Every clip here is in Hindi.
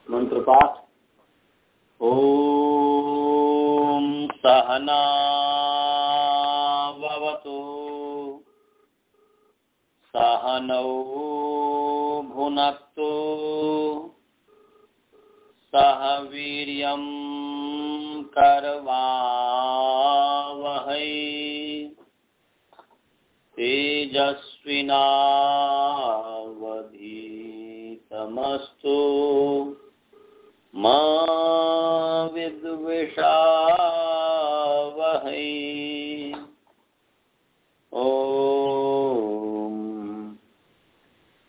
मंत्र पाठ। ओम सहना भवतु सहनौ भुनक्तु सह वीर्यं करवावहै तेजस्विनावधीतमस्तु मा विद्विषावहै। ओम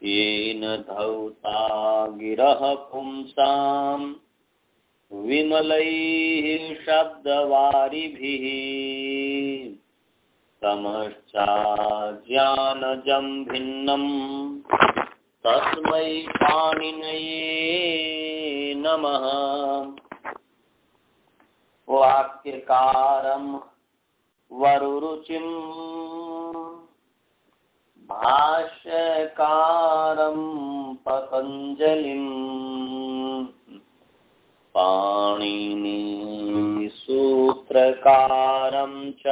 येन धौता गिरः पुंसां विमलैः शब्दवारिभिः तमश्चाज्ञानजं भिन्नं तस्मै पाणिनये नमः। वाक्यकारं वरुरुचिं भाष्यकारं पतञ्जलिं पाणिनि सूत्रकारं च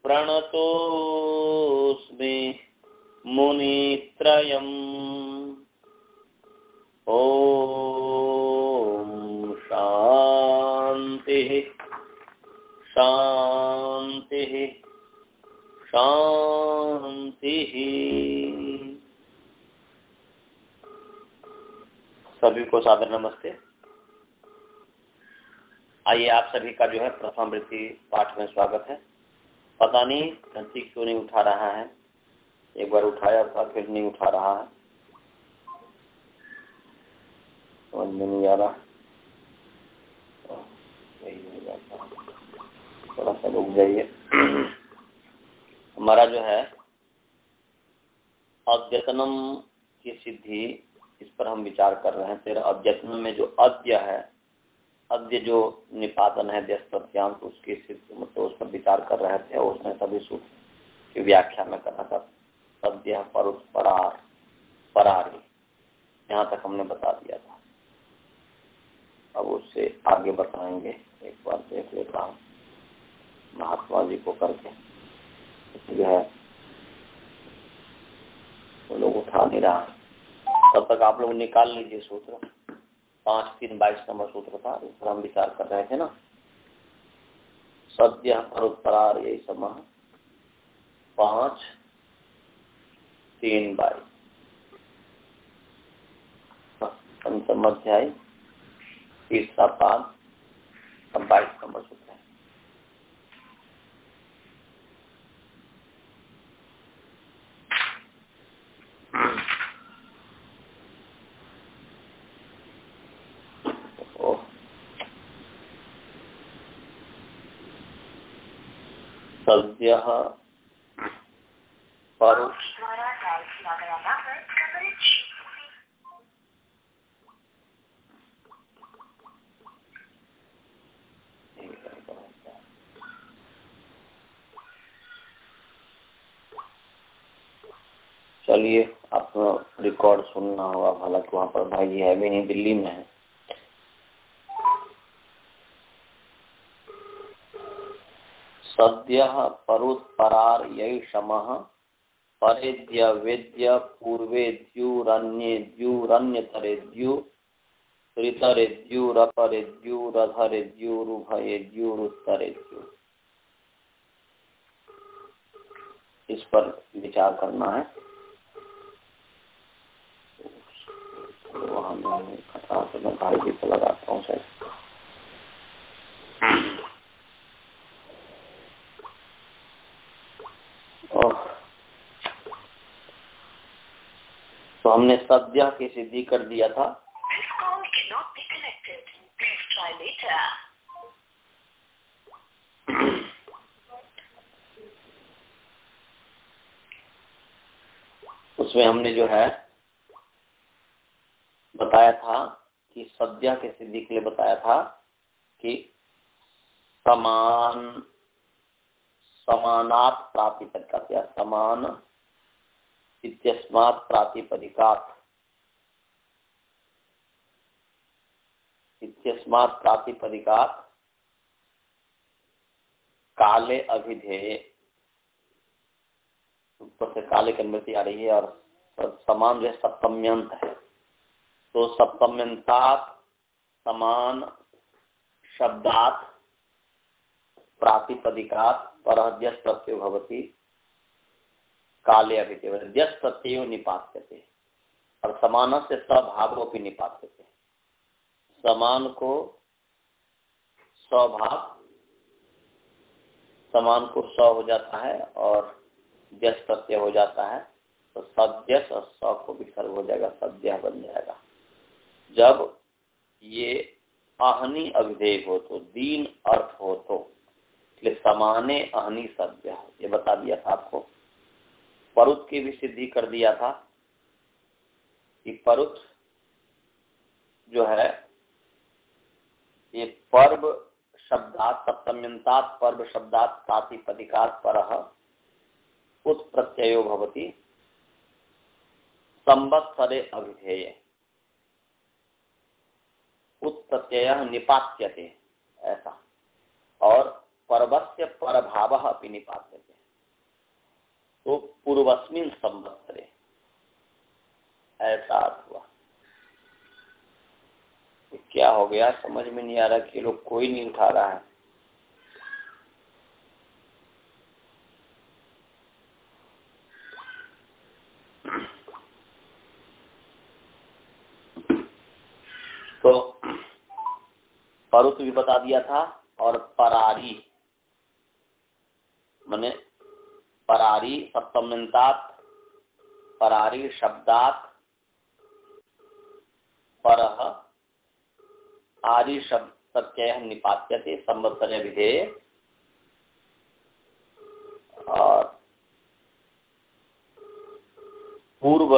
प्रणतोऽस्मि मुनित्रयम्। ओम शांति शांति शांति। सभी को सादर नमस्ते। आइए आप सभी का जो है प्रथम वृत्ति पाठ में स्वागत है। पता नहीं घंटी क्यों नहीं उठा रहा है, एक बार उठाया था फिर नहीं उठा रहा है, समझ में नहीं आ रहा। थोड़ा सा रुक जाइए। हमारा जो है अद्यतनम की सिद्धि, इस पर हम विचार कर रहे हैं। तेरा अद्यतन में जो अद्य है, अद्य जो निपातन है देशप्रत्यांश, उसकी सिद्धि मतलब उस पर विचार कर रहे थे। और उसमें सभी सूत्र की व्याख्या में कर रहा था। अद्य परुष परार परारी, यहाँ तक हमने बता दिया था। अब उससे आगे बताएंगे। एक बार देख लेता हूँ महात्मा जी को करके, जो है वो लोग उठा नहीं रहा। तब तक आप लोग निकाल लीजिए सूत्र। 5-3-22 नंबर सूत्र था, इस पर हम विचार कर रहे थे ना। सद्य परोत्तरार यही समय 5-3-22 पंचम अध्याय तीसरा पाद 22 नंबर सूत्र है। सद्यः परुष चलिए, आपको रिकॉर्ड सुनना होगा। हालांकि वहाँ पर भाई जी है भी नहीं, दिल्ली में है। सद्यः परुत्परार यही शमः परेद्य वेद्य पूर्वेद्युरन्येद्युरन्यतरेद्यु त्रितरेद्युरपरेद्युरधरेद्युरुभयेद्युरुत्तरेद्यु। इस पर विचार करना है। वहाँ मैं खतरा से मैं गाड़ी पे लगाता हूँ शायद। तो हमने सद्य की सिद्धि कर दिया था। उसमें हमने जो है बताया था कि सद्य की सिद्धि के लिए बताया था कि समानात् प्रातिपदिकात् या समान इत्यस्मात् प्रातिपदिकात् इत्यस्मात् प्रातिपदिकात् काले अभिधेय, ऊपर से काले की अनुमति आ रही है और समान जो है सप्तम्यंत है, तो सप्तम्यंतात् समान शब्दात् प्रातिपदिकात् परः द्यस् प्रत्ययो भवति काले अभिधेय, द्यस् प्रत्ययो निपात्यते और समानस्य सभावोपि निपात्यते। समान को स्वभाव, समान को स हो जाता है और द्यस् प्रत्यय हो जाता है, तो सद्यस और स को विसर्ग हो जाएगा, सद्य बन जाएगा। जब ये आहनी अभिधेय हो तो, दीन अर्थ हो तो, इसलिए समाने आहनी सद्य, ये बता दिया था आपको। परुत की भी सिद्धि कर दिया था कि परुत जो है ये पर्व शब्दात् सप्तम्यन्तात् पर्व शब्दात् प्रातिपदिकात् परः उत प्रत्ययो भवति संवत्सरे अभिधेय, उत प्रत्ययः निपात्यते ऐसा, और पर्वस्य परभावः अपि निपात्यते, तो पूर्वस्मिन् संवत्सरे ऐसा अर्थ हुआ। क्या हो गया समझ में नहीं आ रहा कि लोग कोई नहीं उठा रहा है। तो परुत भी बता दिया था, और परारी माने परारी सप्तम्यन्तात् परारी शब्दात् परः आरी शब्द प्रत्यय निपात्यते संवत्सरे विधेय, और पूर्व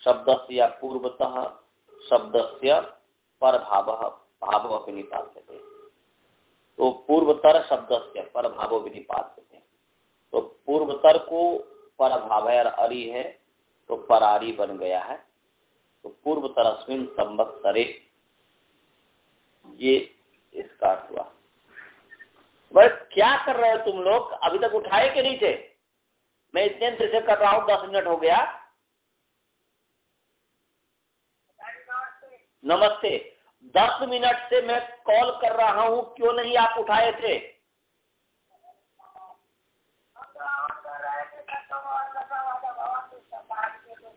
शब्दस्य या पूर्वतः शब्दस्य परभावः भावः अपि निपात्यते, तो पूर्वतर शब्दस्य परभावो भी निपात्यते, तो पूर्वतर को परभाव है और अरी है तो परारी बन गया है, तो पूर्वतरस्मिन् संवत्सरे, ये इसका अर्थ हुआ। भाई क्या कर रहे हो तुम लोग, अभी तक उठाए के नहीं थे? मैं इतने देर से कर रहा हूँ, 10 मिनट हो गया। नमस्ते, 10 मिनट से मैं कॉल कर रहा हूँ, क्यों नहीं आप उठाए थे?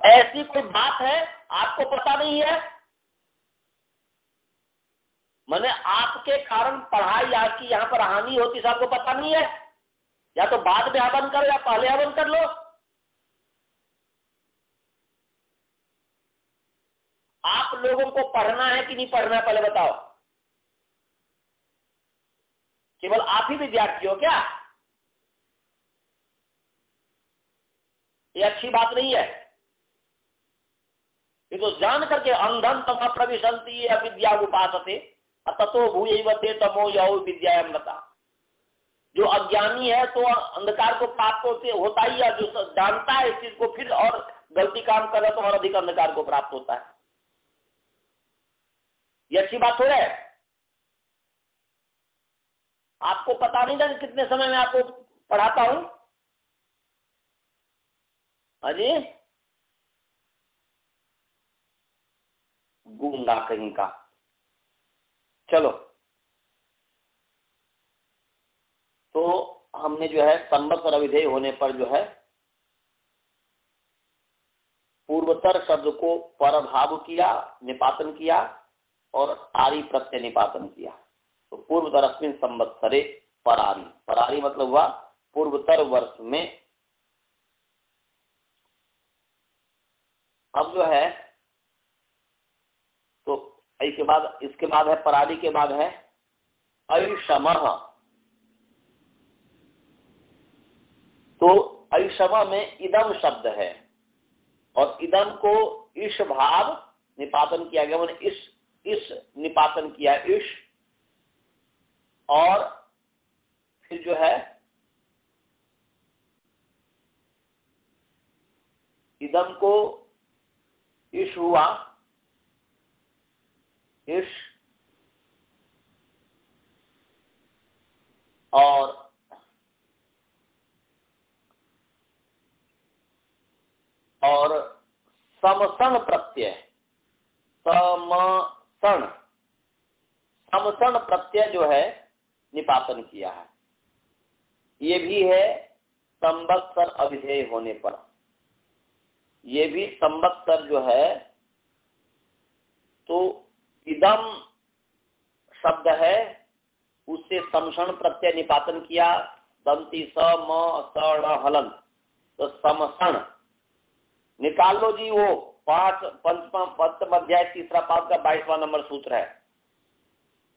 ऐसी कोई बात है आपको पता नहीं है? मैंने आपके कारण पढ़ाई आपकी यहाँ पर हानि होती, सबको पता नहीं है? या तो बाद में हवन करो या पहले हवन कर लो। आप लोगों को पढ़ना है कि नहीं पढ़ना है पहले बताओ। केवल आप ही विद्यार्थी हो क्या? ये अच्छी बात नहीं है। ये तो जान करके अंधन तम प्रविशन्ति अविद्या उपासते ततो भूयैवते तमो यौ विद्यामृता। जो अज्ञानी है तो अंधकार को प्राप्त होता ही है, जो जानता है इस चीज को फिर और गलती काम कर रहा है तो और अधिक अंधकार को प्राप्त होता है। ये अच्छी बात हो रहा है। आपको पता नहीं था कि कितने समय में आपको पढ़ाता हूं। अजी गूंगा कहीं का। चलो, तो हमने जो है संवत्सर अविधेय होने पर जो है पूर्वतर शब्द को परभाव किया, निपातन किया, और आरी प्रत्यय निपातन किया, तो पूर्वतरस्मिन् संवत्सरे परारी। परारी मतलब हुआ पूर्वतर वर्ष में। अब जो है तो इसके बाद है परारी के बाद है ऐषमः। तो ऐषम में इदम शब्द है और इदम को ईश भाव निपातन किया गया, मैंने इस निपातन किया ईश, और फिर जो है इदम को ईश हुआ इश और समसण प्रत्यय, समसण समसण प्रत्यय जो है निपातन किया है। ये भी है संवत्सर अभिधेय होने पर, ये भी संवत्सर जो है तो इदम शब्द है उससे समसण प्रत्यय निपातन किया, दंती स म स ण हलंत, तो समसण निकाल लो जी। वो पंचम अध्याय तीसरा पाद का 22वां नंबर सूत्र है,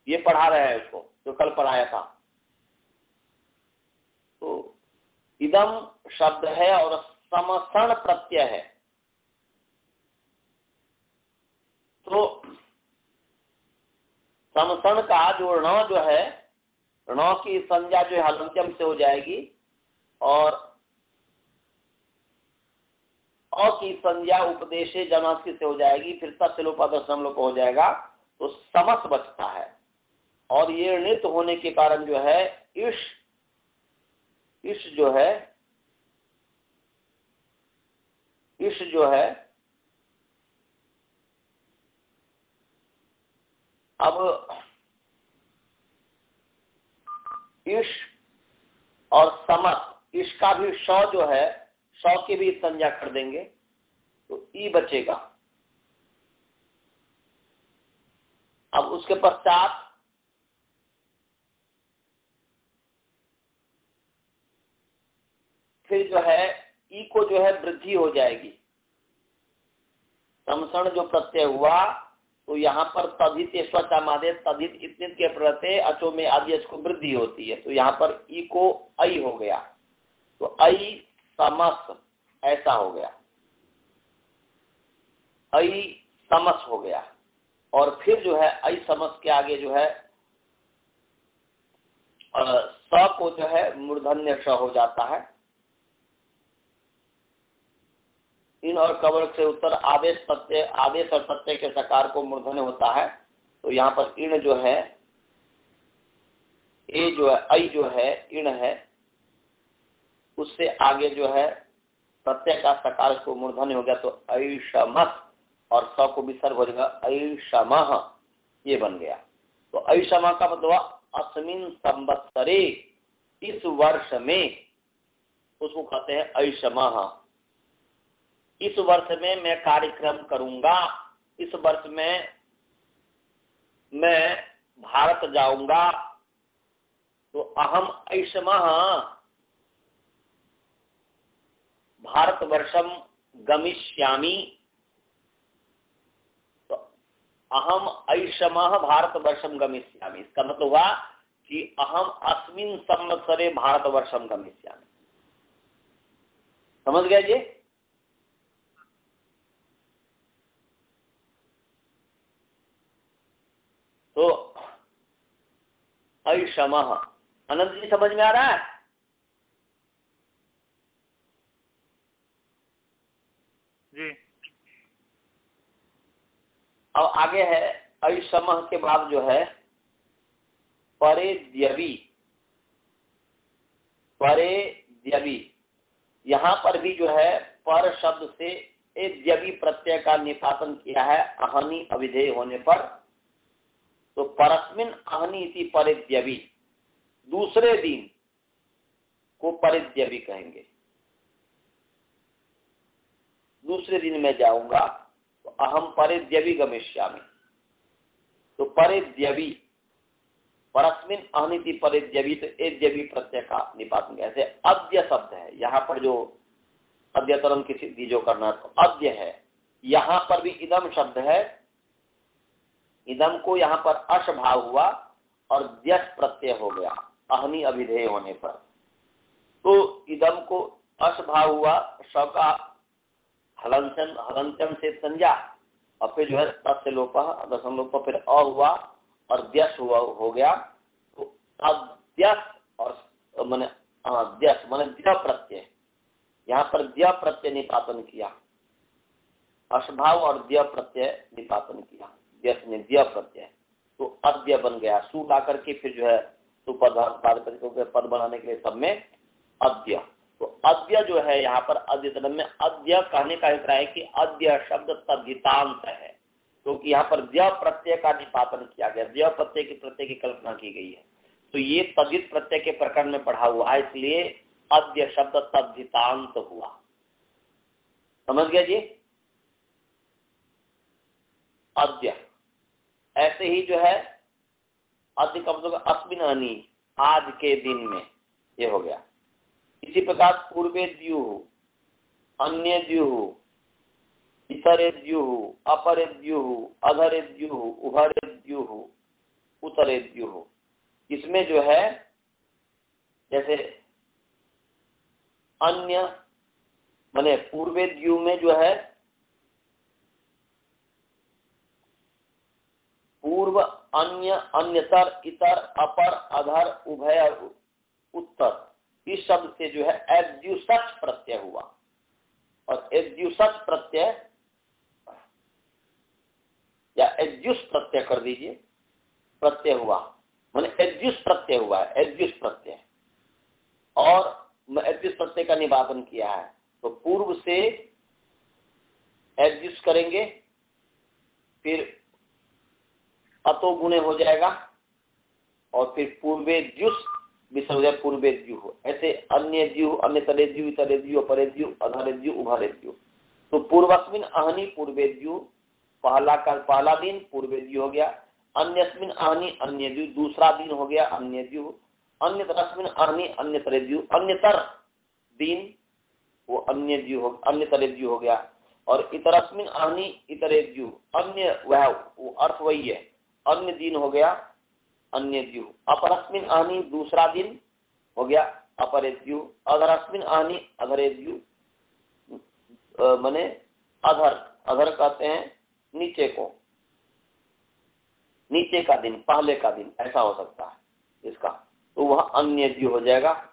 ये पढ़ा रहे हैं उसको जो कल पढ़ाया था। तो इदम शब्द है और समसण प्रत्यय है, तो समसण का जो ण जो है, ण की संज्ञा जो है हलंत्यम से हो जाएगी और अ की संज्ञा उपदेशे जमास्की से हो जाएगी, फिर तस्य लोपादर्शनम लोप हो जाएगा, तो समस बचता है। और ये णित होने के कारण जो है इश जो है अब इश और समस, इश का भी श जो है, श की भी संज्ञा कर देंगे तो ई बचेगा। अब उसके पश्चात फिर जो है ई को जो है वृद्धि हो जाएगी। समसण जो प्रत्यय हुआ तो यहाँ पर तदित स्वचामादे तदित इतने के प्रत्यय अचो में आदि अच को वृद्धि होती है, तो यहाँ पर ई को ऐ हो गया, तो ऐ समस ऐसा हो गया, ऐ समस हो गया। और फिर जो है ऐ समस के आगे जो है स को जो है मूर्धन्य स हो जाता है। इन और कवर्ग से उत्तर आदेश प्रत्यय, आदेश और प्रत्यय के सकार को मूर्धन्य होता है, तो यहाँ पर इण जो है ए जो है ऐ जो है इण है, उससे आगे जो है प्रत्यय का सकार को मूर्धन्य हो गया, तो ऐषमस और स को विसर्ग हो जाएगा ऐषमः, ये बन गया। तो ऐषमः का मतलब अस्मिन संवत्सरे, इस वर्ष में, उसको कहते हैं ऐषमः। इस वर्ष में मैं कार्यक्रम करूंगा, इस वर्ष में मैं भारत जाऊंगा, तो अहम ऐषमः भारतवर्षम गमिष्यामि, तो अहम ऐषमः भारतवर्षम गमिष्यामि, इसका मतलब हुआ कि अहम अस्मिन संवत्सरे भारतवर्षम गमिष्यामि। समझ गए जी? तो ऐषमः, अनंत जी समझ में आ रहा है? जी। अब आगे है ऐषमः के बाद जो है परेद्यवि, परेद्यवि, यहाँ पर भी जो है पर शब्द से एद्यवि प्रत्यय का निपातन किया है अहनी अविधेय होने पर, तो परस्मिन अहनी इति परेद्यवि, दूसरे दिन को परेद्यवि कहेंगे। दूसरे दिन मैं जाऊंगा तो अहम परेद्यवि गमिष्यामि, तो परेद्यवि परस्मिन अहनिति परेद्यवि, तो एद्यवि प्रत्यय का निपातन। ऐसे अद्य शब्द है, यहाँ पर जो अद्यतरम की सिद्धि जो करना, तो अद्य है। यहाँ पर भी इदम शब्द है, इदम को यहाँ पर अश भाव हुआ और द्यस प्रत्यय हो गया अहनी अभिधेय होने पर, तो इदम को अश भाव हुआ, स का हलंत्यम से संज्ञा, और फिर जो है तस्य लोप दशम लोप, फिर अ हुआ और द्यस हुआ हो गया, तो अद्यस और मैंने द्यस मैंने द्य प्रत्यय, यहाँ पर द्य प्रत्यय निपातन किया, अशभाव और द्य प्रत्यय निपातन किया, द्य में द्य प्रत्यय, तो अद्य बन गया। सु ला करके फिर जो है पद बनाने के लिए सब में अद्य। तो अद्य जो है यहाँ पर अद्यतन में अद्य कहने का अभिप्राय है कि अद्य शब्द तद्धितांत है, क्योंकि तो यहाँ पर द्य प्रत्यय का निपातन किया गया, द्य प्रत्यय की कल्पना की गई है। तो ये तद्धित प्रत्यय के प्रकरण में पढ़ा हुआ है, इसलिए अद्य शब्द तद्धितांत हुआ। समझ गया जी? अद्य ऐसे ही जो है अद्य का मतलब अस्मिन अनी, आज के दिन में, ये हो गया। इसी प्रकार पूर्वे द्युः, अन्य द्युः, इतरे द्युः, अपरे द्युः, अधरे द्युः, उभरे द्युः, उत्तरे द्युः। इसमें जो है जैसे अन्य माने पूर्वे द्यु में जो है पूर्व, अन्य, अन्यतर, इतर, अपर, अधर, उभय, उत्तर, इस शब्द से जो है एद्युसच प्रत्यय हुआ। और एद्युसच प्रत्यय या एद्युस प्रत्यय कर दीजिए, प्रत्यय हुआ माने एद्युस प्रत्यय हुआ है, एद्युस प्रत्यय। और एद्युस प्रत्यय का निवारण किया है, तो पूर्व से एद्युस करेंगे, फिर अतो गुणे हो जाएगा, और फिर पूर्वे द्युस विसर्जन पूर्वे द्यु हो। ऐसे अन्य द्यु, अन्य तरे द्यु, तरे द्यु, अपरे द्यु, अधरे द्यु, उभरे द्यु। तो पूर्वस्मिन अहनि पूर्वे द्यु, पहला दिन पूर्वे द्यु हो गया। अन्यस्मिन अहनि अन्य द्यु, दूसरा दिन हो गया अन्य द्यु। अन्य तरस्मिन अहनि अन्य तरे द्यु, अन्यतर दिन वो अन्य द्यु हो, अन्य तरे द्यु हो गया। और इतरस्मिन अहनि इतरे द्यु, अन्य वह वो अर्थ वही है, अन्य दिन हो गया अन्य द्यु। अपरस्मिन अहनि दूसरा दिन हो गया अपरे द्यु। अधरस्मिन अहनि अधरे द्यु, माने अधर, अधर कहते हैं नीचे को, नीचे का दिन, पहले का दिन, ऐसा हो सकता है इसका। तो वह अन्य द्यु हो जाएगा।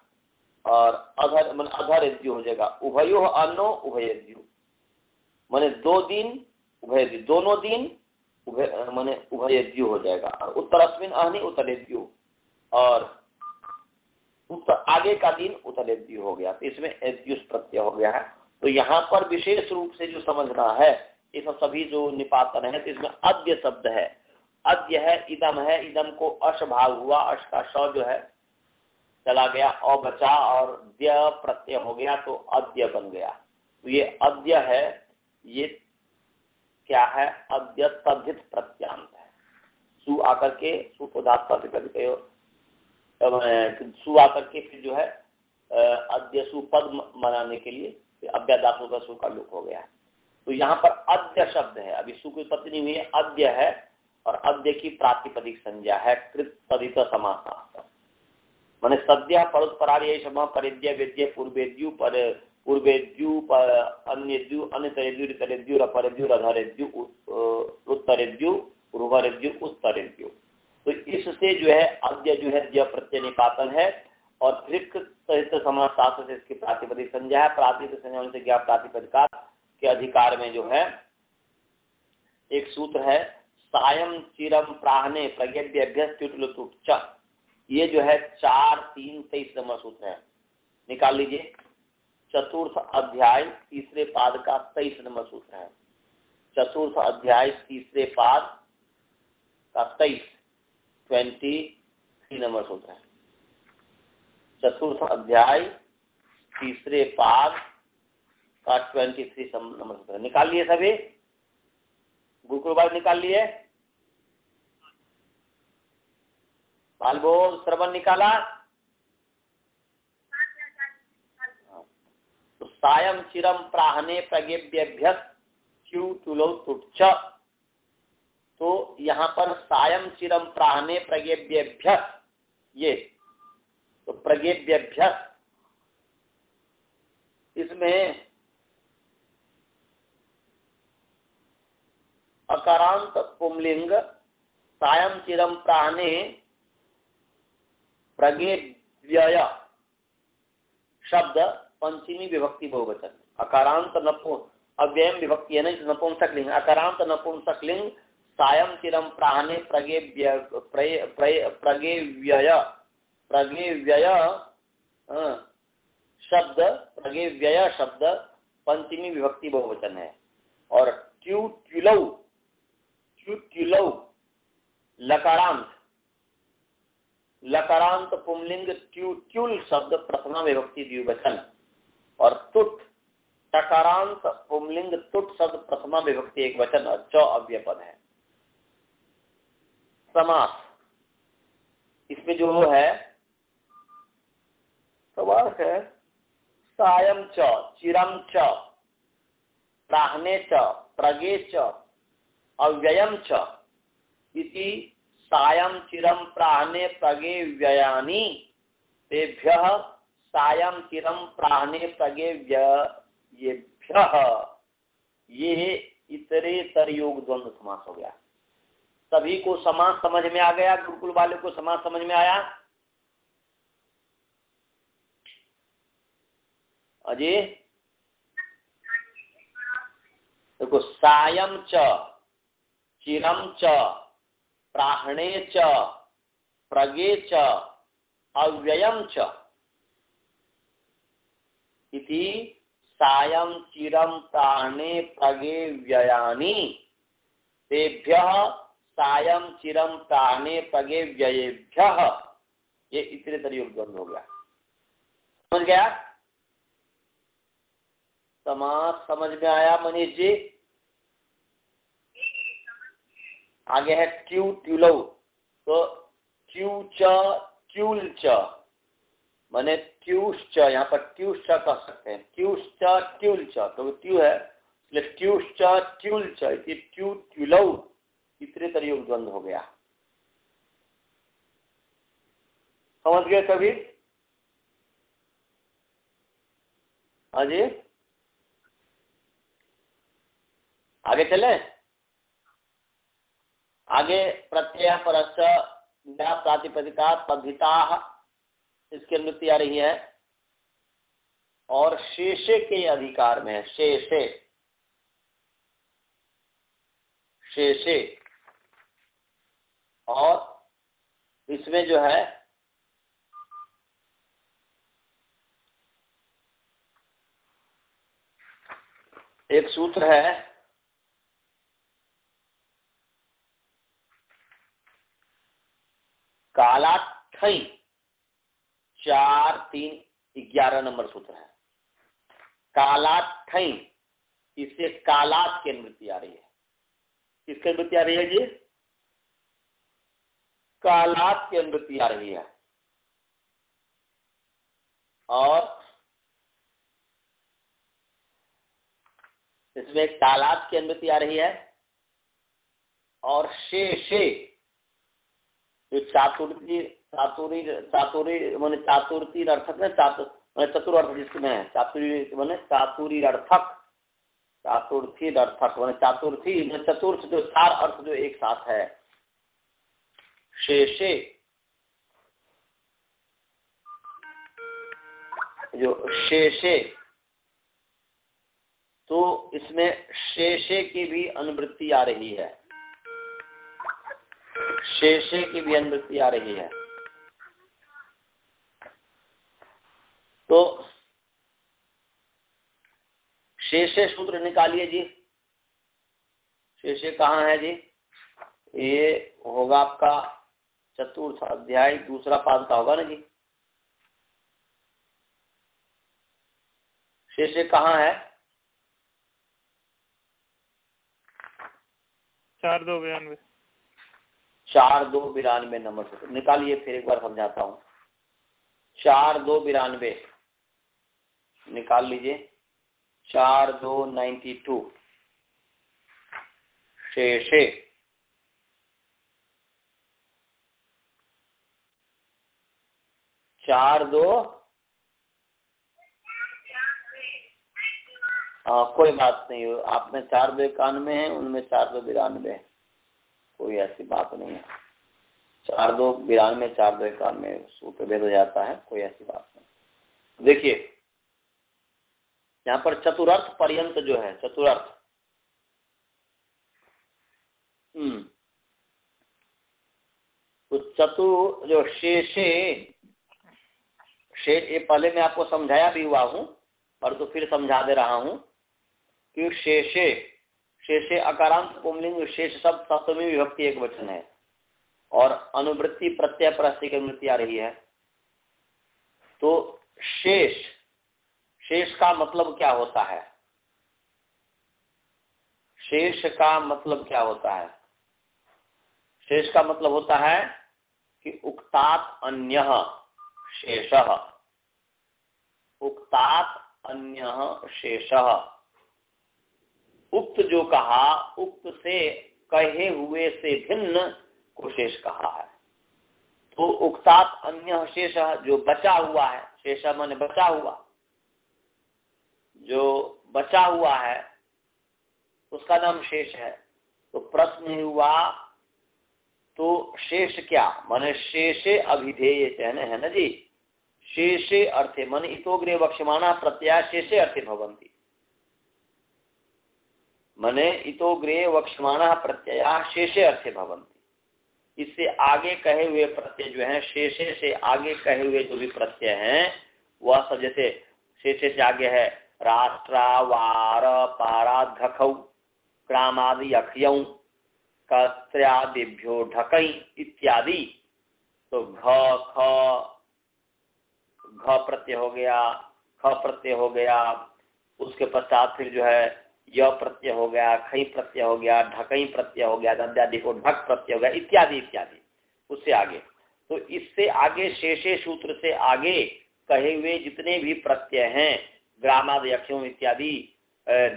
और अधर माने अधर द्यु हो जाएगा। उभयो अन्नो उभय द्यु, माने दो दिन उभय द्यु, दोनों दिन उभय माने उभय द्यु हो जाएगा। और उत्तरस्मिन अहनि उत्तरे द्यु, और उत्तर आगे का दिन उत्तरे द्यु हो गया। तो इसमें एद्युस प्रत्यय हो गया है। तो यहाँ पर विशेष रूप से जो समझना है, ये सब सभी जो निपातन है, तो इसमें अद्य शब्द है, अद्य है, इदम है, इदम को अश भाग हुआ, अश का श जो है चला गया, अ बचा, और द्य प्रत्यय हो गया, तो अद्य बन गया। तो ये अद्य है, ये क्या है? अद्य तद्धित प्रत्यांत है। सु आकर के सुपदार्थ सु आकर के फिर जो है अद्य सुपद मनाने के लिए अव्यादासु का सु का लुक हो गया है। तो यहाँ पर अद्य शब्द है, अभी सु की उत्पत्ति नहीं हुई है, अद्य है। और अद्य की प्रातिपदिक संज्ञा है कृत तदित समास, माने सद्य परोत्परार्य शब्द परिद्य वेद्य पूर्वेद्यु पर पूर्वेद्यु पर अन्यद्यु, अन्यतरेद्यु, तरेद्यु, अपरेद्यु, अधरेद्यु, उत्तरेद्यु, उर्वरेद्यु, उत्तरेद्यु। तो इससे जो है अद्य जो है द्य प्रत्यय निपातन है। और कृत समास शास्त्र से इसकी प्रातिपदिक संज्ञा है। प्रातिपदिक संज्ञा होने से ज्ञा प्रातिपदिका के अधिकार में जो है एक सूत्र है, सायं चिरम प्राहने प्रज्ञभ्यभ्यस्तुटलुतुच्च। ये जो है 4-3-23 नंबर सूत्र है, निकाल लीजिए। चतुर्थ अध्याय तीसरे पाद का 23 नंबर सूत्र है। चतुर्थ अध्याय तीसरे पाद का 23 नंबर सूत्र है। चतुर्थ अध्याय तीसरे पाद का 23 नंबर सूत्र है। निकाल लिए सभी? गुरुकुल भाई निकाल लिए? बालबोल श्रवण निकाला? तो सायं चिरम प्राहने प्रज्ञभ्यभ्यस्तुटुलुतुच्च। तो यहाँ पर सायं चिरम प्राहने प्रज्ञभ्यभ्यस्त, ये तो प्रज्ञभ्यभ्यस्त, इसमें अकारांत पुंलिंग सायं चिरम प्राहने प्रज्ञव्यय शब्द पंचमी विभक्ति बहुवचन, अकारांत नपु अव्ययम विभक्ति है ना, नपुंसक लिंग, अकारांत नपुंसक लिंग सायं चिरम प्राहने प्रगेव्य प्रगेव्यय प्रगेव्यय शब्द प्रगेव्यय शब्द पंचमी विभक्ति बहुवचन है। और ट्यूट्युलौ ट्यूट्युलौ लकारांत लकारांत पुंलिंग ट्यूट्युल शब्द प्रथमा विभक्ति द्विवचन। और तुट टकारांत पुंलिंग तुट शब्द प्रथमा विभक्ति एक वचन और च अव्यय पद है। समास इसमें जो है समास है सायं च चिरम च प्राहने च प्रगे च अव्ययम च इति सायं चिरम प्राहने प्रगे व्ययानि तेभ्यः सायं चिरम प्राहने प्रगे व्ययेभ्यः। ये इतरेतर योग द्वंद्व समास हो गया। सभी को समास समझ में आ गया? गुरुकुल वाले को समास समझ में आया? अजय देखो, सायं च चिरम च प्राहणे च प्रगे च अव्ययम च इति सायं चिरम प्राहणे प्रगे व्ययानि तेभ्यः सायं चिरम प्राहणे प्रगे व्ययेभ्यः। ये इतरेतर योग द्वंद्व हो गया। समझ गया? समास समझ में आया मनीष जी? आगे है ट्यू ट्यूलौ। तो ट्यू च ट्यूल च माने ट्यूश्च, यहाँ पर ट्यूश्च कह सकते हैं। ट्यूश्च ट्यूल च तो ट्यू है इसलिए ट्यूश्च ट्यूल च ट्यू ट्यूलौ इतरेतर योग द्वंद्व हो गया। समझ गए सभी? हाँ जी, आगे चले। आगे प्रत्यय परश्च ज्ञा प्रातिपदिका पद्धिता इसकी अनुवृत्ति आ रही है और शेषे के अधिकार में है। शेषे शेषे और इसमें जो है एक सूत्र है कालाठई 4-3-11 नंबर सूत्र है। कालाठई इससे कालात की अनुवृत्ति आ रही है। किसकी अनुवृत्ति आ रही है जी? कालात की अनुवृत्ति आ रही है। और इसमें कालात की अनुवृत्ति आ रही है और शेषे जो चातुर्थी चातुरी चातुरी माने चातुर्थी अर्थक है। चतुर अर्थ जिसमें है चातुरी माने चातुरी अर्थक चातुर्थी अर्थक माने चातुर्थी चतुर्थ जो चार अर्थ जो एक साथ है। शेषे जो शेषे तो इसमें शेषे की भी अनुवृत्ति आ रही है। शेषे की भी अनुवृत्ति आ रही है। तो शेषे सूत्र निकालिए जी। शेषे कहाँ है जी? ये होगा आपका चतुर्थ अध्याय दूसरा पाद का होगा ना जी। शेषे कहाँ है? 4-2-92 4-2-92 नंबर सूत्र निकालिए। फिर एक बार समझाता हूँ। 4-2-92 निकाल लीजिए। 4-2-92 शेषे कोई बात नहीं। आप में 4-2-91 है, उनमें 4-2-92 है। कोई ऐसी बात नहीं है। 4-2-92 4-2-91 सूत्र भेद हो जाता है। कोई ऐसी बात नहीं। देखिए यहाँ पर चतुरर्थ पर्यंत जो है चतुरर्थ तो चतुर जो शेषे ये पहले मैं आपको समझाया भी हुआ हूँ, पर तो फिर समझा दे रहा हूँ कि शेषे अकारांत पुंलिंग शेष शब्द सप्तमी विभक्ति एक वचन है और अनुवृत्ति प्रत्यय प्रस्ती की अनुवृत्ति आ रही है। तो शेष का मतलब क्या होता है? शेष का मतलब क्या होता है? शेष का मतलब होता है कि उक्तात अन्यः शेषः, उक्तात अन्यः शेषः, उक्त जो कहा उक्त से कहे हुए से भिन्न को शेष कहा है। तो उक्तात अन्यः शेषः जो बचा हुआ है, शेष माने बचा हुआ, जो बचा हुआ है उसका नाम शेष है। तो प्रश्न हुआ तो शेष क्या माने? शेषे अभिधेय है ना जी। शेषे अर्थे मन इतोग्रे वक्ष्यमाणा प्रत्यय शेषे अर्थे भवन्ति, मने इतोग्रे वक्ष्यमाणा प्रत्यय शेषे अर्थे भवन्ति। इससे आगे कहे हुए प्रत्यय जो हैं, शेषे से आगे कहे हुए जो भी प्रत्यय हैं वह सब, जैसे शेषे से आगे है राष्ट्रा वार पारा धखौ क्रामादि अखयौ कत्र्यादिभ्यो ढकई इत्यादि। तो घ प्रत्यय हो गया, ख प्रत्यय हो गया, उसके पश्चात फिर जो है य प्रत्यय हो गया, खई प्रत्यय हो गया, ढकई प्रत्यय हो गया, दंत्यादि को ढक प्रत्यय हो गया इत्यादि इत्यादि। उससे आगे तो इससे आगे शेषे सूत्र से आगे कहे हुए जितने भी प्रत्यय हैं ग्रामादि अक्षयों इत्यादि क्या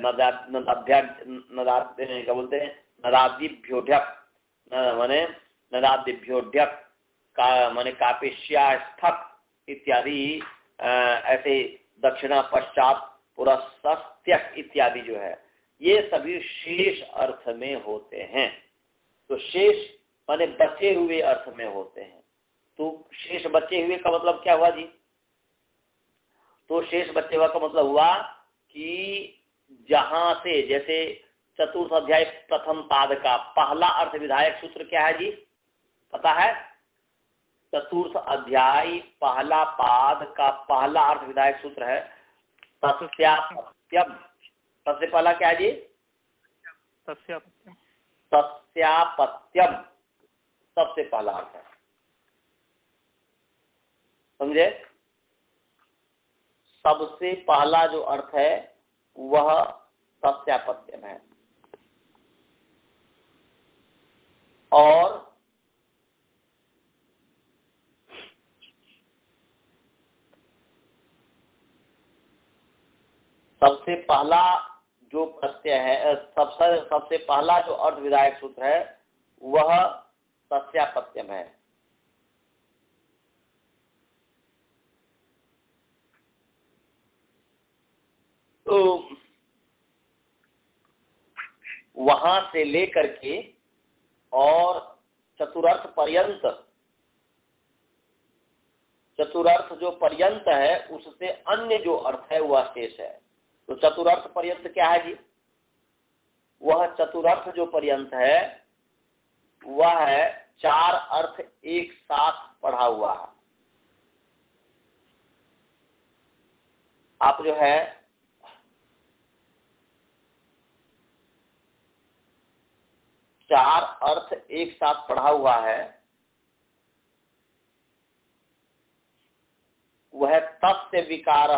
बोलते हैं नदादिभ्योढ्यक माने नदादिभ्योढ्यक का माने कापेश्या स्थक इत्यादि ऐसे दक्षिणा पश्चात पुरस्त्यक इत्यादि जो है ये सभी शेष अर्थ में होते हैं। तो शेष माने बचे हुए अर्थ में होते हैं। तो शेष बचे हुए का मतलब क्या हुआ जी? तो शेष बचे हुआ का मतलब हुआ कि जहां से, जैसे चतुर्थ अध्याय प्रथम पाद का पहला अर्थ विधायक सूत्र क्या है जी? पता है? चतुर्थ अध्याय पहला पाद का पहला अर्थ विधायक सूत्र है तस्यापत्यम। सबसे पहला क्या है जी? तस्यापत्यम सबसे पहला अर्थ है, समझे? सबसे पहला जो अर्थ है वह तस्यापत्यम है। और सबसे पहला जो प्रत्यय है, सबसे पहला जो अर्थ विधायक सूत्र है वह तस्यापत्यम है। तो वहां से लेकर के और चतुर्थ पर्यंत, चतुर्थ जो पर्यंत है उससे अन्य जो अर्थ है वह शेष है। तो चतुर्थ पर्यंत क्या है जी? वह चतुर्थ जो पर्यंत है वह है चार अर्थ एक साथ पढ़ा हुआ है। आप जो है चार अर्थ एक साथ पढ़ा हुआ है वह तस्य विकार।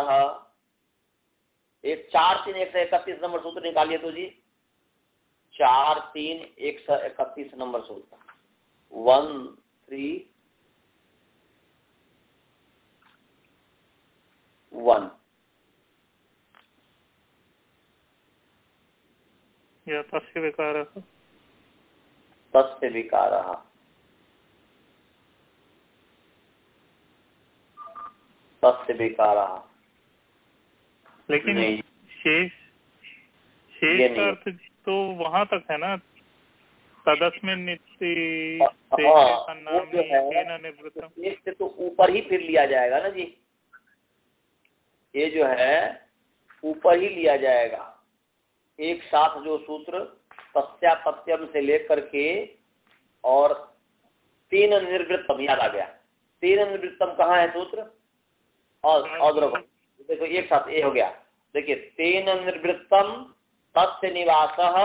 एक 4-3-131 नंबर सूत्र निकालिए तो जी। 4-3-131 नंबर सूत्र 1-3-1 या तस्य विकारः, तस्य विकारः, तस्य विकारः। लेकिन शेष का अर्थ तो वहां तक है ना, तदस्मिन् से तो ऊपर ही फिर लिया जाएगा ना जी। ये जो है ऊपर ही लिया जाएगा। एक साथ जो सूत्र तस्यापत्यम से लेकर के और तीन निर्वृत्तम, याद आ गया, तीन निर्वृत्तम कहाँ है सूत्र, अद्रव, देखो एक साथ ए हो गया। देखिए तेन निर्वृत्तम तस्य निवासः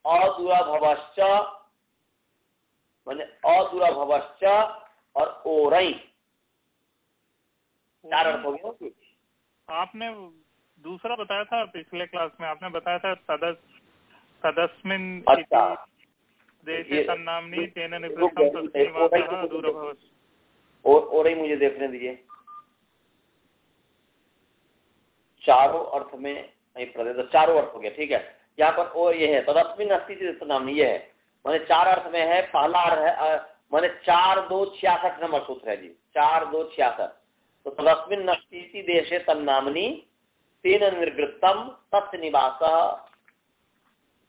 अदुरभवश्च, माने अदुरभवश्च और ओरई, चार अर्थ हो गए। आपने दूसरा बताया था पिछले क्लास में, आपने बताया था तदस्मिन् अच्छा, देशे तन्नाम्नि तेन निवृत्तम तस्य निवासः अदुरभवश्च। ओरई मुझे देखने दीजिए, चारों अर्थ में तो चारों अर्थ हो गया, ठीक है। यहाँ पर ओ ये है तदस्मिन् अस्ति तन्नाम्नि, ये है माने चार अर्थ में है। पहला अर्थ है माने 4-2-66 नंबर सूत्र है जी, 4-2-66। तो तदस्मिन् अस्ति देशे तन्नाम्नि तेन निर्वृत्तम तस्य निवासः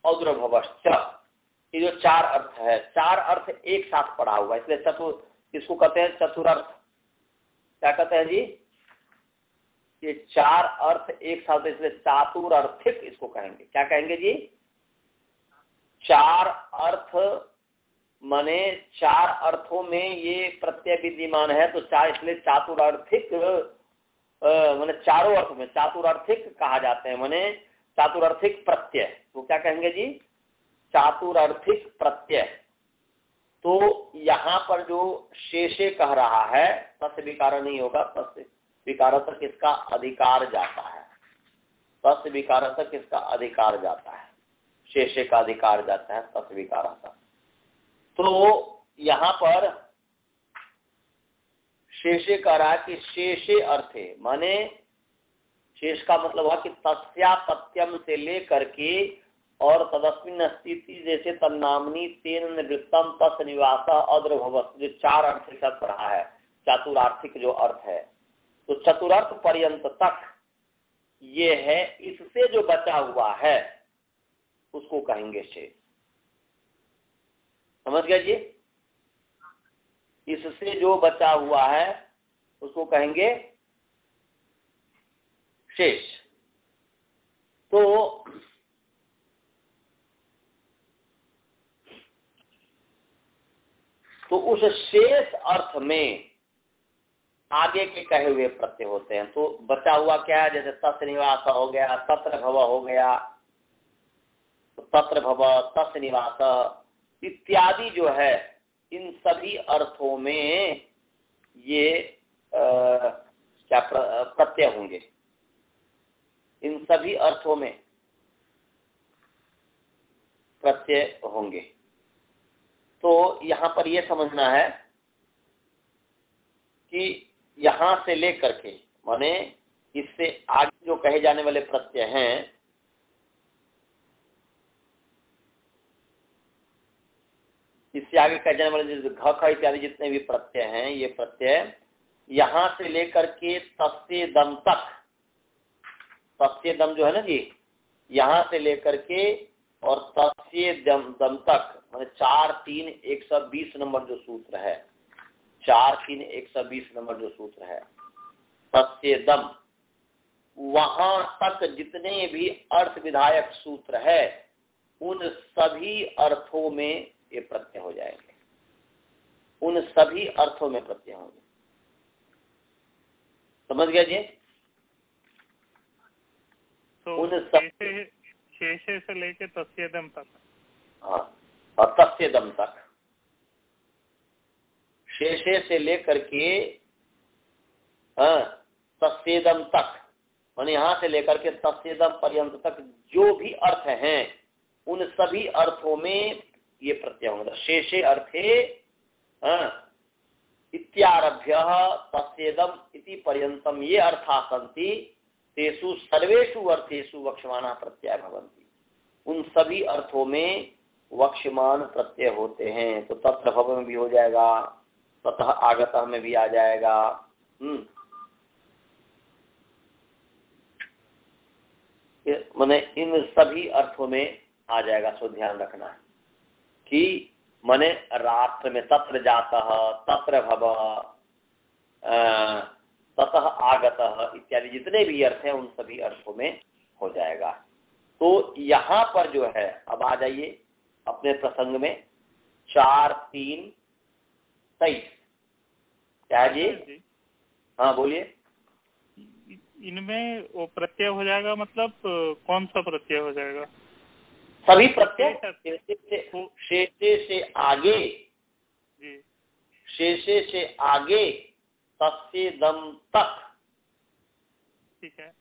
अदुरभवश्च, ये जो चार अर्थ है, चार अर्थ एक साथ पड़ा हुआ, इसलिए चतुर, इसको कहते हैं चतुरर्थ। क्या कहते हैं जी, ये चार अर्थ एक साथ, इसलिए चातुरर्थिक इसको कहेंगे। क्या कहेंगे जी, चार अर्थ माने चार अर्थों में ये प्रत्यय विद्यमान है, तो चार, इसलिए चातुरार्थिक माने चारों अर्थ में चातुरार्थिक कहा जाते हैं, माने चातुरार्थिक प्रत्यय। तो क्या कहेंगे जी, चातुरार्थिक प्रत्यय। तो यहाँ पर जो शेषे कह रहा है, तस्य विकार नहीं होगा, तस्य विकार तक इसका अधिकार जाता है, तस्य विकार तक इसका अधिकार जाता है, शेषे का अधिकार जाता है तस्य विकार तक। तो यहाँ पर शेषे कह रहा है कि शेषे अर्थे, माने शेष का मतलब हुआ कि तस्यापत्यम से लेकर के और तदस्मिन् स्थिति जैसे तन्नाम्नि तेन निवृत्तम तस्य निवासः अद्रभवत्, जो चार अर्थ के साथ रहा है, चातुरार्थिक जो अर्थ है। तो चतुरर्थ पर्यंत तक ये है, इससे जो बचा हुआ है उसको कहेंगे शेष। समझ गए जी, इससे जो बचा हुआ है उसको कहेंगे शेष। तो उस शेष अर्थ में आगे के कहे हुए प्रत्यय होते हैं। तो बचा हुआ क्या है, जैसे तस्य निवास हो गया, तत्र भव हो गया, तो तत्र भव, तस्य निवास इत्यादि जो है, इन सभी अर्थों में ये क्या प्रत्यय होंगे, इन सभी अर्थों में प्रत्यय होंगे। तो यहाँ पर यह समझना है कि यहाँ से लेकर के, माने इससे आगे जो कहे जाने वाले प्रत्यय हैं, इससे आगे कहे जाने वाले घ ख इत्यादि जितने भी प्रत्यय हैं, ये प्रत्यय यहाँ से लेकर के तस्य दम तक, तस्य दम जो है ना जी, यहाँ से लेकर के और तस्य दम तक, माने 4-3-120 नंबर जो सूत्र है, 4-3-120 नंबर जो सूत्र है, तस्य दम, वहां तक जितने भी अर्थ विधायक सूत्र है, उन सभी अर्थों में ये प्रत्यय हो जाएंगे, उन सभी अर्थों में प्रत्यय होंगे। समझ गया जी। तो उन शेषे से लेके तस्येदम तक, हाँ, और तस्येदम तक, शेषे से लेकर के तस्येदम तक, माने यहाँ से लेकर के तस्येदम पर्यंत तक जो भी अर्थ हैं, उन सभी अर्थों में ये प्रत्यय होगा। शेषे अर्थे इत्यारभ्य तस्येदम इति पर्यंतम ये अर्था सन्ति, तेषु सर्वेषु अर्थेषु वक्ष्यमाणः प्रत्यय भवन्ति, उन सभी अर्थों में वक्ष्यमान प्रत्यय होते हैं। तो तत्र भव में भी हो जाएगा, ततः आगतः में भी आ जाएगा। माने इन सभी अर्थों में आ जाएगा। सो ध्यान रखना है कि माने रात्र में तत्र जातः, तत्र भव, ततः आगतः इत्यादि जितने भी अर्थ हैं, उन सभी अर्थों में हो जाएगा। तो यहाँ पर जो है, अब अब आ जाइए अपने प्रसंग में 4-3-23 क्या जी? हाँ बोलिए। इनमें वो प्रत्यय हो जाएगा, मतलब कौन सा प्रत्यय हो जाएगा? सभी प्रत्यय शेषे से आगे जी, शेषे से आगे तस्सेदम तक ठीक है।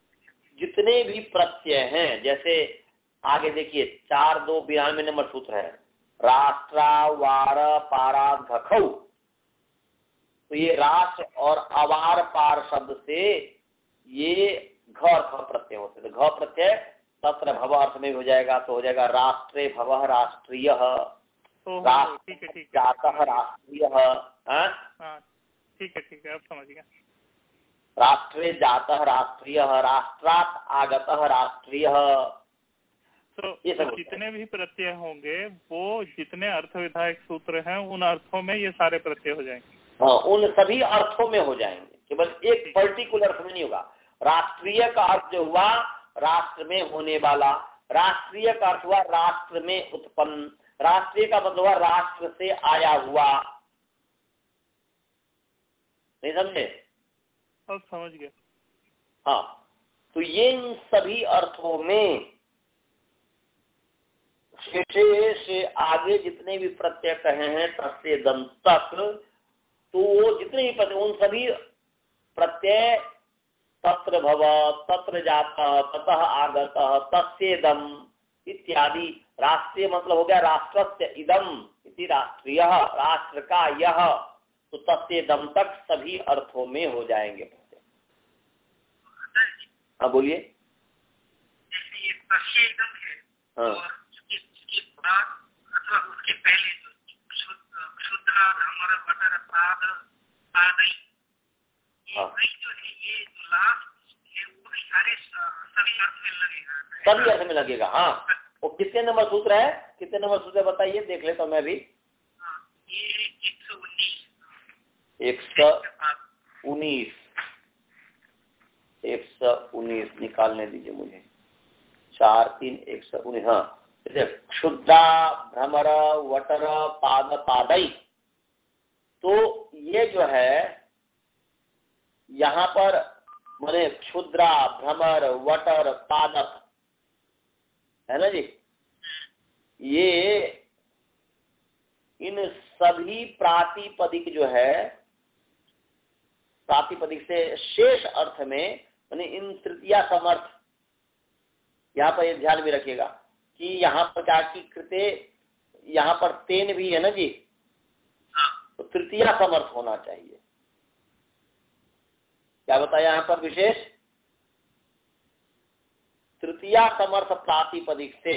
जितने भी प्रत्यय हैं, जैसे आगे देखिए 4-2-92 नंबर सूत्र है, राष्ट्रा वार पारा घखौ। तो ये राष्ट्र और अवार पार शब्द से ये घ प्रत्यय होते हैं। घ प्रत्यय तत्र भव अर्थ में हो जाएगा, तो हो जाएगा राष्ट्रे भव राष्ट्रीय, जातः राष्ट्रीय। ठीक है, अब समझ गया। राष्ट्रे जातः राष्ट्रीय, राष्ट्रात् आगतः राष्ट्रीय। तो जितने भी प्रत्यय होंगे वो जितने अर्थ विधायक सूत्र हैं उन अर्थों में ये सारे प्रत्यय हो जाएंगे। हाँ, उन सभी अर्थों में हो जाएंगे, केवल एक पर्टिकुलर अर्थ में नहीं होगा। राष्ट्रीय का अर्थ जो हुआ राष्ट्र में होने वाला, राष्ट्रीय का अर्थ हुआ राष्ट्र में उत्पन्न, राष्ट्रीय का मतलब हुआ राष्ट्र से आया हुआ। नहीं समझे? अब समझ गया। हाँ, तो ये इन सभी अर्थों में शेषे से आगे जितने भी प्रत्यय कहे हैं तस्सेदम तक, तो वो जितने भी प्रत्यय उन सभी प्रत्यय तत्र भव, तत्र जातः, ततः आगतः, तस्सेदम इत्यादि। राष्ट्रीय मतलब हो गया राष्ट्रस्य इदम इति राष्ट्रीय, राष्ट्र का यह, तो तस्सेदम तक सभी अर्थों में हो जाएंगे प्रत्यय। हाँ बोलिए। जैसे ये तस्सेदम है, हाँ, अथवा उसके पहले क्षुद्र भ्रमर वटर पाद पादई, ये जो है ये लास्ट है वो सारे सभी अर्थ में लगेगा। सभी अर्थ में लगेगा। हाँ, वो कितने नंबर सूत्र है, कितने नंबर सूत्र बताइए, देख लेता हूँ मैं भी। ये 119 निकालने दीजिए मुझे। 4-3-119। हाँ, क्षुद्रा भ्रमर वटर पाद पादई, तो ये जो है यहाँ पर माने क्षुद्रा भ्रमर वटर पादक है ना जी, ये इन सभी प्रातिपदिक जो है, प्रातिपदिक से शेष अर्थ में माने इन तृतीया समर्थ, यहाँ पर ध्यान में रखिएगा कि यहाँ पर क्या की कृते, यहाँ पर तेन भी है ना जी, तो तृतीया समर्थ होना चाहिए। क्या बताया यहाँ पर विशेष? तृतीया समर्थ प्रातिपदिक से,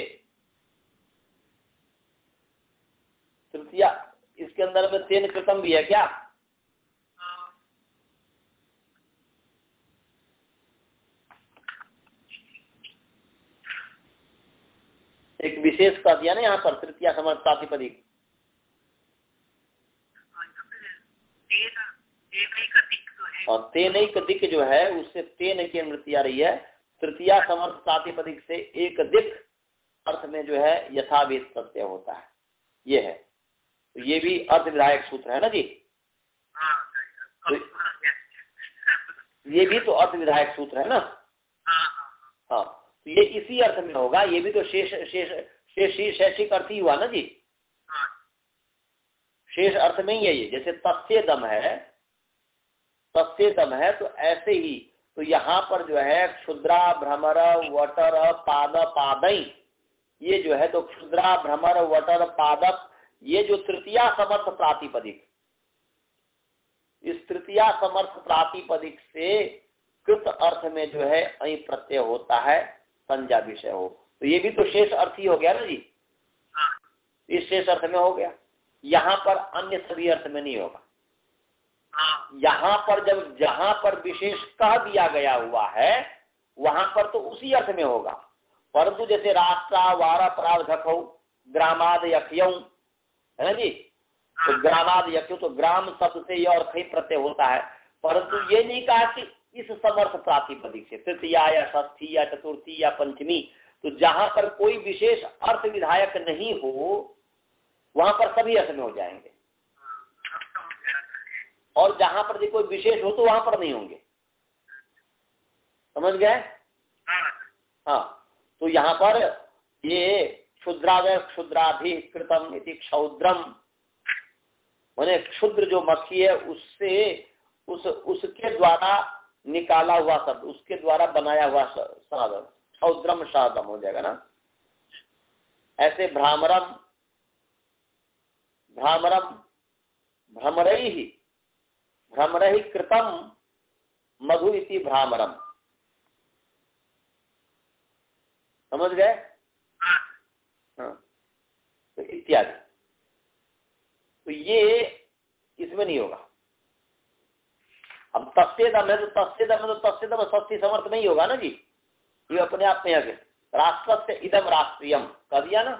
तृतीया, इसके अंदर में तेन कृतम भी है क्या? एक विशेष कर दिया ना यहाँ पर तृतीया समर्थ प्रातिपदिक। और तेनैक दिक जो है उससे तेन की अनुवृत्ति आ रही है। तृतीया समर्थ प्रातिपदिक से एक दिक अर्थ में जो है यथावेद प्रत्यय होता है, ये है। तो ये भी अर्थ विधायक सूत्र है ना जी, तो ये भी तो अर्थ विधायक सूत्र है ना। हाँ, तो ये इसी अर्थ में होगा, ये भी तो शैक्षिक अर्थ ही हुआ ना जी, शेष अर्थ में ही है ये। जैसे तस्सेदम है, तस्सेदम है, तो ऐसे ही तो यहाँ पर जो है क्षुद्रा भ्रमर वटर पाद पादई, ये जो है तो क्षुद्रा भ्रमर वटर पादक, ये जो तृतीया समर्थ प्रातिपदिक, इस तृतीया समर्थ प्रातिपदिक से कृत अर्थ में जो है अई प्रत्यय होता है, संज्ञा विषय हो, तो ये भी तो शेष अर्थ ही हो गया ना जी, इस शेष अर्थ में हो गया। यहाँ पर अन्य सभी अर्थ में नहीं होगा। यहाँ पर जब जहां पर विशेष कह दिया गया हुआ है वहां पर तो उसी अर्थ में होगा, परंतु जैसे राष्ट्रा वारा पराध घखौ ग्रामाद यख्यौ है ना जी, तो ग्रामाद यख्यौ, तो ग्राम शब्द से यह और खई प्रत्यय होता है, परंतु ये नहीं कहा कि इस समर्थ प्रातिपदिक से तृतीया या षष्ठी या चतुर्थी या पंचमी, तो जहां पर कोई विशेष अर्थ विधायक नहीं हो वहां पर सभी अर्थ में हो जाएंगे, और जहां पर भी कोई विशेष हो तो वहां पर नहीं होंगे। समझ गए? हाँ, तो यहाँ पर ये क्षुद्रादय क्षुद्राधिकृतम इति क्षौद्रम, माने क्षुद्र जो मक्खी है उससे उसके द्वारा निकाला हुआ शब्द, उसके द्वारा बनाया हुआ साधन, क्षौद्रम साधम हो जाएगा ना। ऐसे भ्रामरम भ्रामरम भ्रमरहि कृतम मधु इति भ्रामरम। समझ गए? हाँ, तो इत्यादि। तो ये इसमें नहीं होगा। अब तस्सेदम है तो तस्सेदम सस्ती समर्थ नहीं होगा ना जी, ये अपने आप में आगे राष्ट्र से इदम राष्ट्रियम कह दिया ना,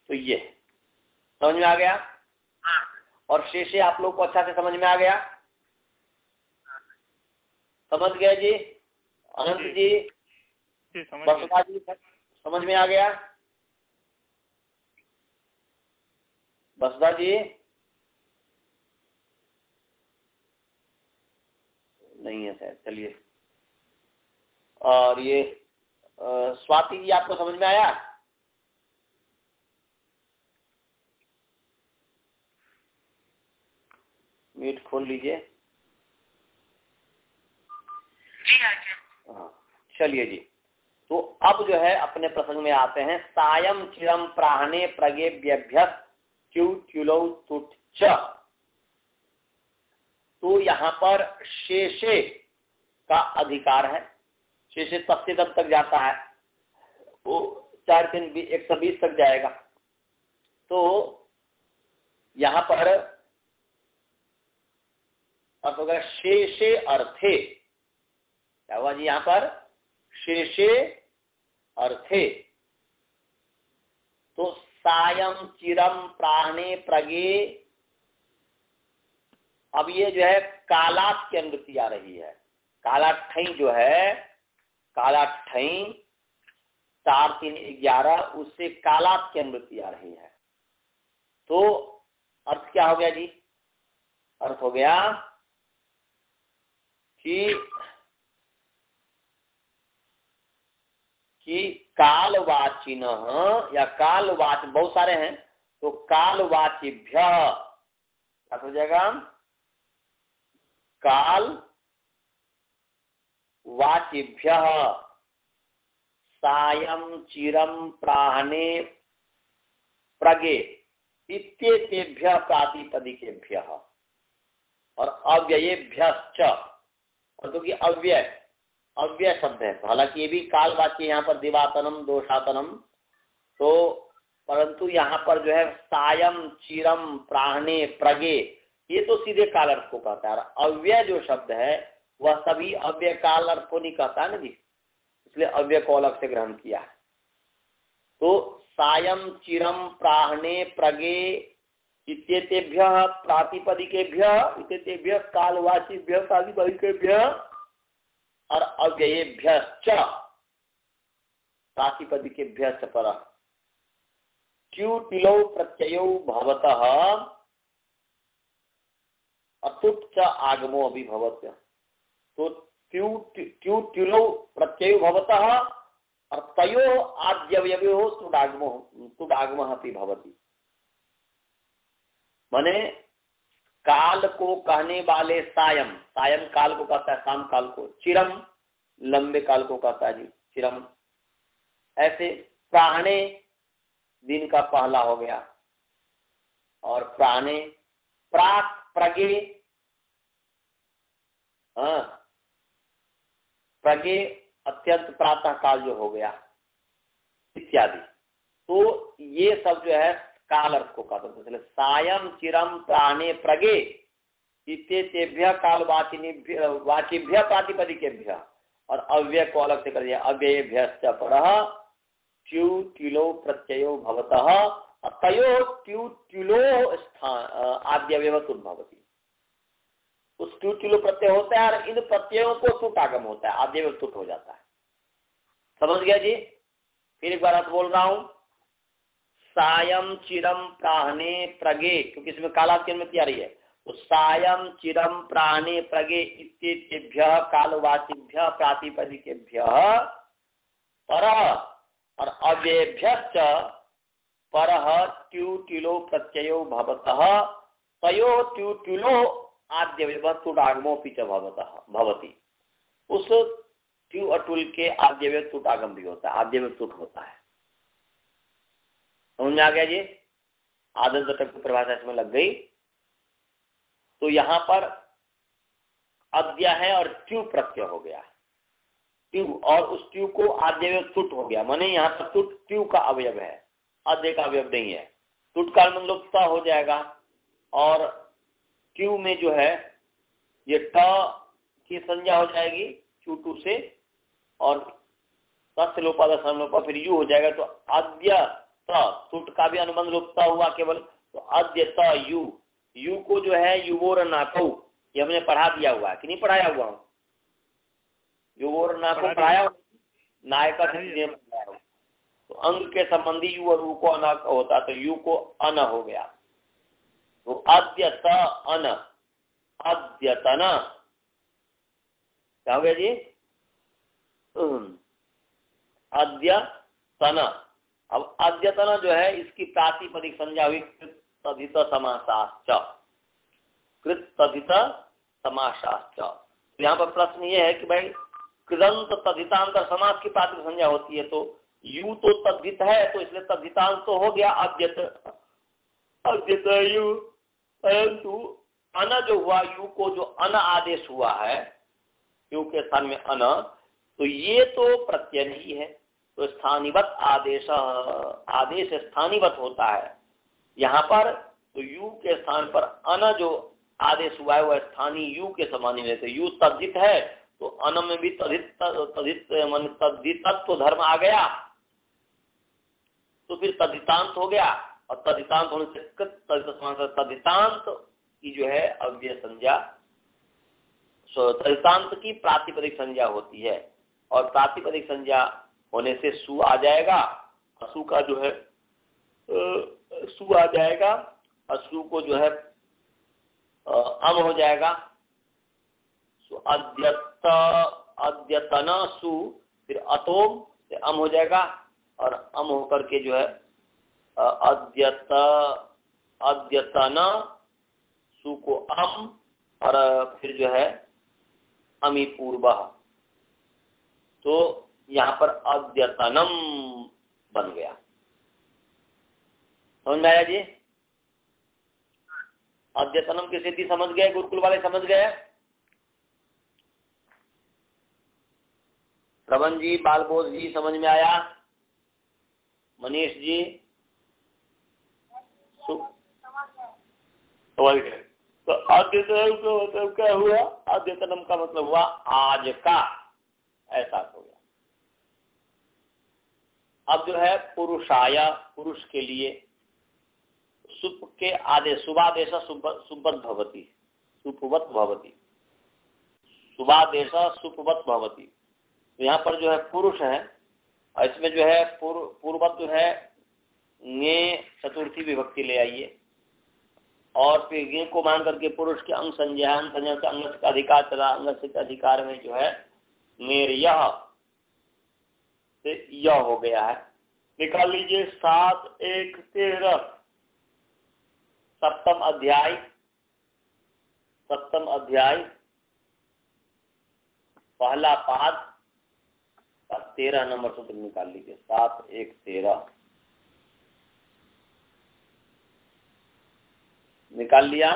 तो ये समझ में आ गया। और शेषे आप लोग को अच्छा से समझ में आ गया? समझ गए जी? अनंत जी, बसुधा जी समझ में आ गया? बसुधा जी नहीं है शायद, चलिए। और ये स्वाति जी आपको समझ में आया? म्यूट खोल लीजिए। हाँ, चलिए जी। तो अब जो है अपने प्रसंग में आते हैं। सायं चिरम प्राहणे प्रगेभ्यभ्य क्यूट्युलौ तुट च। तो यहाँ पर शेषे का अधिकार है, शेषे तस्सेदम तक जाता है, वो 4 3 120 तक जाएगा। तो यहाँ पर अर्थ होगा शेषे अर्थे। क्या हुआ जी यहाँ पर? शेषे अर्थे। तो सायं चिरम प्राणे प्रगे, अब ये जो है कालात की अनुवृत्ति आ रही है। कालाठई जो है, कालाठई 4 3 11 उससे कालात की अनुवृत्ति आ रही है। तो अर्थ क्या हो गया जी? अर्थ हो गया कि कालवाचिन या कालवाच, बहुत सारे हैं, तो कालवाचिभ्य क्या हो जाएगा? काल वाचिभ्य सायं चिरम प्राहणे प्रगे इत्येतेभ्य प्रातिपदिकेभ्य और अव्ययेभ्यश्च। और तो कि अव्यय शब्द है, हालांकि ये भी कालवाची यहाँ पर दिवातनम दोषातनम, तो परंतु यहाँ पर जो है सायं चिरम प्राहणे प्रगे, ये तो सीधे काल अर्थ को कहता है। अव्यय जो शब्द है वह सभी अव्यय काल अर्थ को नहीं कहता है ना जी, इसलिए अव्यय को अलग से ग्रहण किया है। तो सायं चिरम प्राहणे प्रगे इत्येतेभ्य प्रातिपदिकेभ्य इत्येतेभ्य कालवाचिभ्य प्रातिपदिकेभ्य और अव्ययेभ्यश्च प्रातिपदिकेभ्यश्च पर क्यूटिलौ प्रत्ययो भवतः अतुट च आगमो अभी भवत्य। तो क्यूटिलौ प्रत्ययो भवतः और तयो आद्यवयवो तुडागमः अपि भवति। माने काल को कहने वाले सायं, सायं काल को कहता है, शाम काल को, चिरम लंबे काल को कहता है जी चिरम। ऐसे प्राहणे दिन का पहला हो गया, और प्राणे प्राक प्रगे, प्रगे अत्यंत प्रातः काल जो हो गया इत्यादि। तो ये सब जो है काल अर्थ को कहते हैं। सायं चिरम प्राणे प्रगे इत्येतेभ्य कालवाचिभ्य वाचिभ्य प्रातिपदिकेभ्य और अव्यय को अलग से कर दिया, अव्ययेभ्यश्च परः ट्यूटिलो प्रत्ययो भवतः तयो ट्यूटिलो स्थान आद्यवयव तुट भवति। उस ट्यूटिलो प्रत्यय होता है और इन प्रत्ययों को तुट आगम होता है, आद्यवयव तुट हो जाता है। समझ गया जी? फिर एक बार अर्थ बोल रहा हूं, सायं चिरम प्राणे प्रगे, क्योंकि इसमें कालात की अनुमति आ रही है, तो सायं चिरम प्राणे प्रगे इत्येतेभ्यः कालवाचिभ्यः प्रातिपदिकेभ्यः परः और अव्ययेभ्यश्च परः ट्यूटिलो प्रत्ययो भवतः तयो ट्यूटिलो आद्यवयव तुडागमोऽपि च भवति। उस ट्यू अटुल के आद्यवयव तुटागम भी होता है, आद्यवयव तुट होता है। समझ में आ गया जी? आदर्श घटक की परिभाषा इसमें लग गई। तो यहाँ पर अद्य है और ट्यू प्रत्यय हो गया, ट्यू, और उस ट्यू को आद्यवयव तुट हो गया, माने यहाँ पर तुट ट्यू का अवयव है, अद्य का अवयव नहीं है। तुट काल में लोग ट हो जाएगा और ट्यू में जो है ये ट की संज्ञा हो जाएगी ट्यू टू से, और तस्य लोपा दशम लोपा फिर यू हो जाएगा। तो अद्य त, तुट का भी अनुबंध लोप त हुआ केवल, तो अद्य त यू, यू को जो है युवोर नाकौ, ये हमने पढ़ा दिया हुआ है कि नहीं पढ़ाया हुआ? युवोर नाकौ पढ़ाया, नायका पढ़ाया हुआ। तो अंग के संबंधी यू और ऊ को अना होता, तो यू को अन हो गया। तो अद्य त अन, अद्यतन, क्या हो गया जी? अद्यतन। अब अद्यतन जो है इसकी प्रातिपदिक संज्ञा हुई कृत समासाश्च, कृत तदित समासाश्च। तो यहाँ पर प्रश्न ये है कि भाई कृदंत तद्धितांतर समास की प्रातिपदिक संज्ञा होती है, तो यू तो तद्धित है तो इसलिए तद्धितांत तो हो गया अद्यत, अद्यत यू, परंतु अन जो हुआ, यू को जो अन आदेश हुआ है यू के स्थान में अन, तो ये तो प्रत्यय नहीं है, तो स्थानीवत आदेश, आदेश स्थानीवत होता है यहाँ पर। तो यू के स्थान पर अन जो आदेश हुआ है वह स्थानीय यू के समान ही है। तो यू तद्धित है तो अन में भी तद्धित मन तद्धितत्व धर्म आ गया, तो फिर तद्धितांत हो गया, और तद्धितांत होने से तद्धितांत की जो है अव्यय संज्ञा, तद्धितांत की प्रातिपदिक संज्ञा होती है, और प्रातिपदिक संज्ञा होने से सु आ जाएगा, सु का जो है सु आ जाएगा, और सु को जो है अम हो जाएगा। अद्यतन सु, फिर अतोम से अम हो जाएगा, और अम होकर के जो है अद्यतन सु को अम, और फिर जो है अमी पूर्व, तो यहाँ पर अद्यतनम बन गया। समझ में आया जी? अद्यतनम की सिद्धि समझ गए, गुरुकुल वाले समझ गए? श्रवण जी, बालबोध जी समझ में आया? मनीष जी समझ गए? तो अद्यतनम का मतलब क्या हुआ? अद्यतनम का मतलब हुआ आज का, ऐसा हो गया। अब जो है पुरुषाया, पुरुष के लिए सुप के आदेश, सुबादेश सुपवत भवति, सुपवत भवति, सुबादेश सुपवत भवति। तो यहाँ पर जो है पुरुष है, और इसमें जो है पूर्वत जो है ङे चतुर्थी विभक्ति ले आइए, और फिर ङे को मान करके पुरुष के अंग संज्ञा, अंग संज्ञा से अंग का अधिकार चला, अंग से अधिकार में जो है निर्यः से यह हो गया है। निकाल लीजिए 7 1 13, सप्तम अध्याय, सप्तम अध्याय पहला पाद और 13 नंबर सूत्र निकाल लीजिए। 7 1 13 निकाल लिया।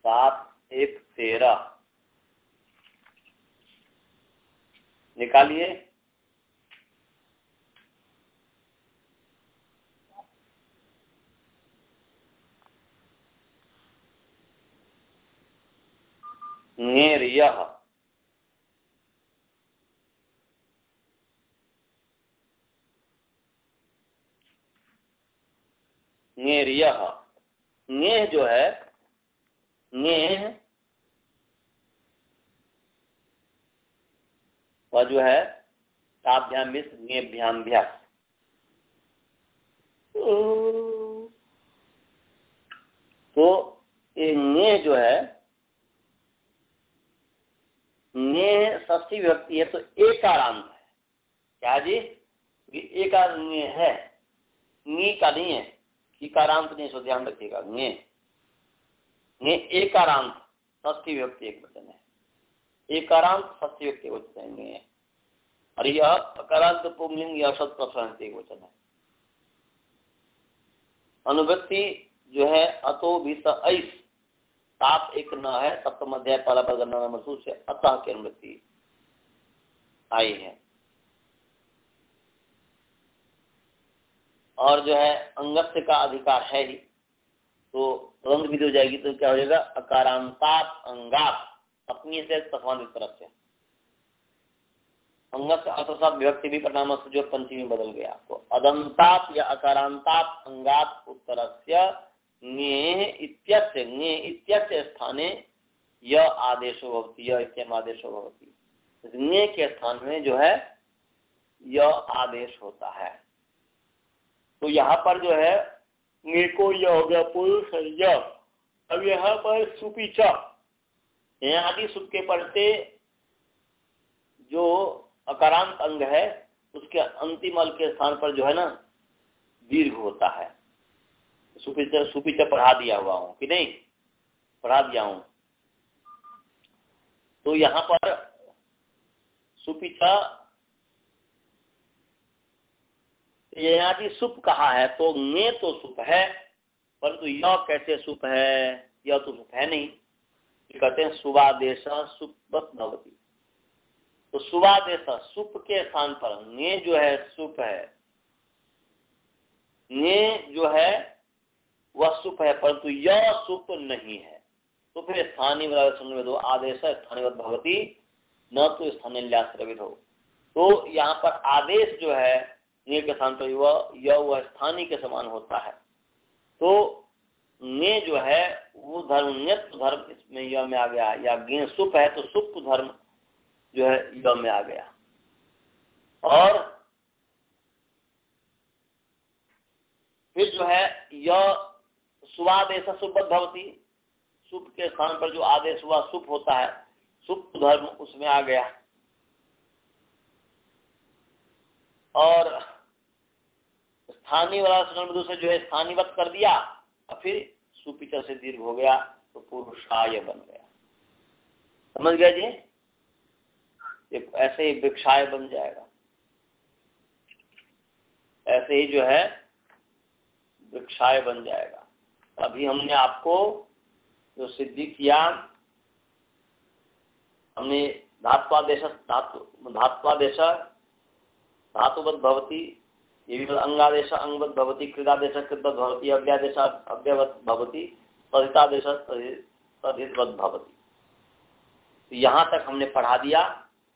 7 1 13 निकालिए। निर्यः, निर्यः, ङेह जो है, ङेह वह जो है ताभ्याम ज्ञेभ्याम भ्यास। तो ये ञे जो है, ञे षष्ठी विभक्ति है तो एकारांत है। क्या जी? ये ञे है, ञी का नहीं है, ईकारांत नहीं, सो ध्यान रखिएगा। ञे एकारांत षष्ठी विभक्ति एक वचन है, एकारांत षष्ठी विभक्ति एक वचन है ञे। और यह अकारांत पुंलिंग या सत्प्रसंग एक वचन है। अनुवृत्ति जो है अतो भी ऐस, ताप एक न है, सप्तम अध्याय पहला पद नंबर से अतः की अनुवृत्ति आई है। और जो है अंगस्य का अधिकार है ही, तो तुरंत विधि हो जाएगी। तो क्या हो जाएगा? अकारांताप अंगात, अपनी से तस्मात तरफ से अंगस्य अर्थात विभक्ति भी परिणाम से जो पंचमी बदल गया। तो अदंताप या अकारांताप अंगात उत्तरस्य ञे इत्यस्य स्थाने य आदेशो भवति, य इत्यम आदेशो भवति। ञे के स्थान में जो है य आदेश होता है। तो यहाँ पर जो है ञे को य हो गया पुरुष य। अब यहाँ पर सुपी च आदि सुप के पढ़ते जो अकारांत अंग है उसके अंतिम अल के स्थान पर जो है ना दीर्घ होता है। सुपी च पढ़ा दिया हुआ हूँ कि नहीं? पढ़ा दिया हूँ। तो यहाँ पर सुपी च यदि सुप कहा है तो ञे तो सुप है, परंतु यह कैसे सुप है? यह तो सुप है नहीं। कहते हैं सुवादेश सुपवत भवति। तो सुवादेश सुप के स्थान पर ञे जो है सुप है, ञे जो है वह सुप है, परंतु यह सुप नहीं है। तो फिर स्थानीय में दो आदेश स्थानीय भवति, न तो स्थानीय ल्याश्रवित हो। तो यहाँ पर आदेश जो है ञे के स्थान पर वह स्थानीय के समान होता है। तो ञे जो है वो धर्म, ञत्व धर्म इसमें य में आ गया, या ञे सुप है तो सुप धर्म जो है य में आ गया। और फिर जो है यह सुवादेश सुपवत भवति, सुप के स्थान पर जो आदेश हुआ सुप होता है, सुप धर्म उसमें आ गया। और स्थानीय वाला सुनन से जो है स्थानीयवत कर दिया और फिर सुपिचा से दीर्घ हो गया तो पुरुषाय बन गया। समझ गया जी? ऐसे ही वृक्षाय बन जाएगा। ऐसे ही जो है वृक्षाय बन जाएगा। अभी हमने आपको जो सिद्धि किया, हमने धात्वादेश धातुवत भवति, ये भी अंगादेश अंगवत भवति, कृदादेश कृतवत भवति, अव्यादेश अव्यवत भवति, तदितादेश तदितवत भवति। तो यहाँ तक हमने पढ़ा दिया।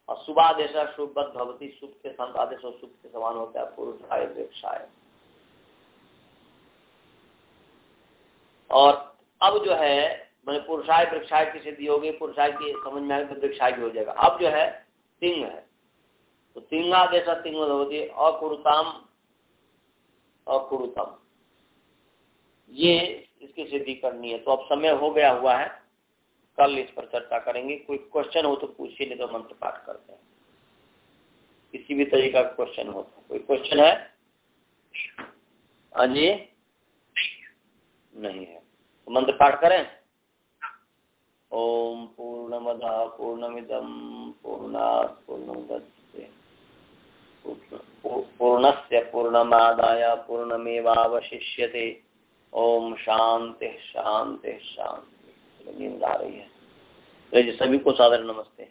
और शुभादेश शुभवत भवति, शुभ के साथ आदेश और शुभ के समान होता है पुरुषाय वृक्षाय। और अब जो है मैंने पुरुषाय वृक्षाय की सिद्धि हो गई, पुरुषाय की समझ में आए तो वृक्षाय की हो जाएगा। अब जो है तिंग है तो तिंगादेश तिंग भवति, अकुरुताम अकुरुतम, ये इसकी सिद्धि करनी है। तो अब समय हो गया हुआ है, कल इस पर चर्चा करेंगे। कोई क्वेश्चन हो तो पूछिए, नहीं तो मंत्र पाठ करते हैं। किसी भी तरीका का क्वेश्चन हो तो कोई क्वेश्चन है? हाँ जी, नहीं है तो मंत्र पाठ करें। ओम पूर्णमदः पूर्णमिदं पूर्णात् पूर्णमुदच्यते पूर्णस्य पूर्णमादाय पूर्णमेवावशिष्यते। ओम शांति शांति शांति। नींद आ रही है। तो सभी को सादर नमस्ते।